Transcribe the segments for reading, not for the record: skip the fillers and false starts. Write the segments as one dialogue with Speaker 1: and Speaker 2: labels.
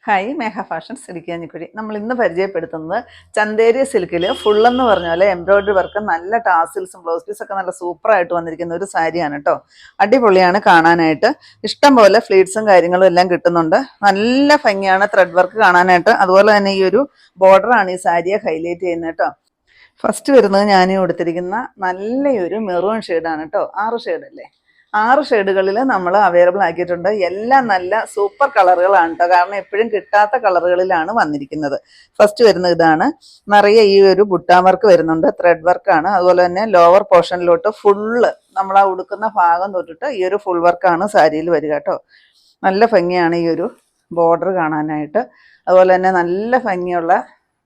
Speaker 1: Hi മേഘ fashions ഇടുക്കിയാഞ്ഞിക്കുഴി. നമ്മൾ ഇന്ന് പരിചയപ്പെടുത്തുന്നത് ചന്തേരി സിൽക്കിൽ ഫുള്ളെന്ന് പറഞ്ഞ പോലെ എംബ്രോയിഡറി വർക്ക് നല്ല ടാസിൽസും ബ്ലൗസ് പീസൊക്കെ നല്ല സൂപ്പറായിട്ട് വന്നിരിക്കുന്ന ഒരു സാരിയാണ് കേട്ടോ. അടിപൊളിയാണ് കാണാനായിട്ട്. ഇഷ്ടം പോലെ ഫ്ലീറ്റ്സും കാര്യങ്ങളും എല്ലാം കിട്ടുന്നുണ്ട്. നല്ല ഭംഗിയാണ് ത്രെഡ് വർക്ക് കാണാനായിട്ട്. അതുപോലെ തന്നെ ഈ ഒരു ബോർഡറാണ് ഈ സാരിയെ ഹൈലൈറ്റ് ചെയ്യുന്നത് കേട്ടോ. ഫസ്റ്റ് വരുന്നത് ഞാൻ കൊടുത്തിരിക്കുന്ന നല്ലൊരു മെറൂൺ ഷെയ്ഡാണ് കേട്ടോ. 6 ഷെയ്ഡല്ലേ, 6 ഷെയ്ഡുകളിൽ നമ്മൾ അവൈലബിൾ ആക്കിയിട്ടുണ്ട്. എല്ലാം നല്ല സൂപ്പർ കളറുകളാണ് കേട്ടോ, കാരണം എപ്പോഴും കിട്ടാത്ത കളറുകളിലാണ് വന്നിരിക്കുന്നത്. ഫസ്റ്റ് വരുന്നത് ഇതാണ്. നിറയെ ഈ ഒരു ബുട്ടാ വർക്ക് വരുന്നുണ്ട്, ത്രെഡ് വർക്കാണ്. അതുപോലെ തന്നെ ലോവർ പോർഷനിലോട്ട് ഫുള്ള് നമ്മൾ ആ ഉടുക്കുന്ന ഭാഗം തൊട്ടിട്ട് ഈ ഒരു ഫുൾ വർക്കാണ് സാരിയിൽ വരിക കേട്ടോ. നല്ല ഭംഗിയാണ് ഈ ഒരു ബോർഡർ കാണാനായിട്ട്. അതുപോലെ തന്നെ നല്ല ഭംഗിയുള്ള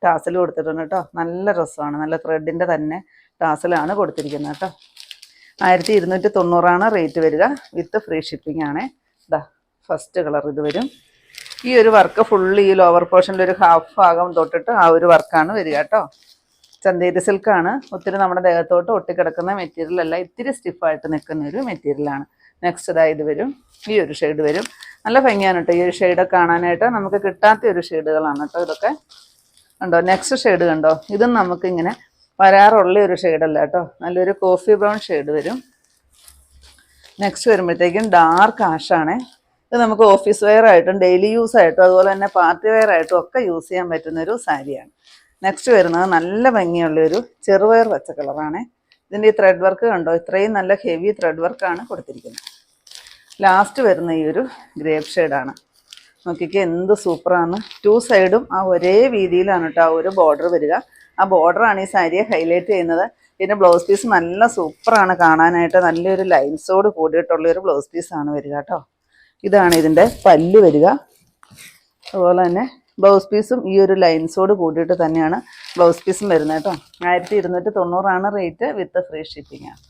Speaker 1: ടാസൽ കൊടുത്തിട്ടുണ്ട് കേട്ടോ. നല്ല രസമാണ്, നല്ല ത്രെഡിൻ്റെ തന്നെ ടാസലാണ് കൊടുത്തിരിക്കുന്നത് കേട്ടോ. 1290 റേറ്റ് വരിക, വിത്ത് ഫ്രീ ഷിപ്പിംഗ് ആണ്. ഇതാ ഫസ്റ്റ് കളർ ഇത് വരും. ഈ ഒരു വർക്ക് ഫുള്ള് ഈ ലോവർ പോർഷനിൽ ഒരു ഹാഫ് ഭാഗം തൊട്ടിട്ട് ആ ഒരു വർക്കാണ് വരിക കേട്ടോ. ചന്തേരി സിൽക്കാണ്. ഒത്തിരി നമ്മുടെ ദേഹത്തോട്ട് ഒട്ടിക്കിടക്കുന്ന മെറ്റീരിയൽ അല്ല, ഇത്തിരി സ്റ്റിഫായിട്ട് നിൽക്കുന്ന ഒരു മെറ്റീരിയലാണ്. നെക്സ്റ്റ് ഇതാ ഇത് വരും. ഈ ഒരു ഷെയ്ഡ് വരും. നല്ല ഭംഗിയാണ് കേട്ടോ ഈ ഒരു ഷെയ്ഡൊക്കെ കാണാനായിട്ട്. നമുക്ക് കിട്ടാത്ത ഒരു ഷെയ്ഡുകളാണ് കേട്ടോ ഇതൊക്കെ. കണ്ടോ നെക്സ്റ്റ് ഷെയ്ഡ് കണ്ടോ, ഇതും നമുക്കിങ്ങനെ വരാറുള്ള ഒരു ഷെയ്ഡല്ല കേട്ടോ. നല്ലൊരു കോഫി ബ്രൗൺ ഷെയ്ഡ് വരും. നെക്സ്റ്റ് വരുമ്പോഴത്തേക്കും ഡാർക്ക് ആഷാണ്. ഇത് നമുക്ക് ഓഫീസ് വെയർ ആയിട്ടും ഡെയിലി യൂസ് ആയിട്ടും അതുപോലെ തന്നെ പാർട്ടി വെയർ ആയിട്ടും ഒക്കെ യൂസ് ചെയ്യാൻ പറ്റുന്നൊരു സാരിയാണ്. നെക്സ്റ്റ് വരുന്നത് നല്ല ഭംഗിയുള്ളൊരു ചെറുപയർ പച്ച കളറാണ്. ഇതിൻ്റെ ഈ ത്രെഡ് വർക്ക് കണ്ടോ, ഇത്രയും നല്ല ഹെവി ത്രെഡ് വർക്കാണ് കൊടുത്തിരിക്കുന്നത്. ലാസ്റ്റ് വരുന്ന ഈ ഒരു ഗ്രേപ്പ് ഷെയ്ഡാണ്. നോക്കിക്കേ എന്ത് സൂപ്പറാണ്. 2 സൈഡും ആ ഒരേ രീതിയിലാണ് കേട്ടോ ആ ഒരു ബോർഡർ വരിക. ആ ബോർഡറാണ് ഈ സാരിയെ ഹൈലൈറ്റ് ചെയ്യുന്നത്. പിന്നെ ബ്ലൗസ് പീസ് നല്ല സൂപ്പറാണ് കാണാനായിട്ട്. നല്ലൊരു ലൈൻസോട് കൂടിയിട്ടുള്ളൊരു ബ്ലൗസ് പീസാണ് വരിക കേട്ടോ. ഇതാണ് ഇതിൻ്റെ പല്ല് വരിക. അതുപോലെ തന്നെ ബ്ലൗസ് പീസും ഈ ഒരു ലൈൻസോട് കൂടിയിട്ട് തന്നെയാണ് ബ്ലൗസ് പീസും വരുന്നത് കേട്ടോ. 1290 റേറ്റ്, വിത്ത് ഫ്രീ ഷിപ്പിംഗ് ആണ്.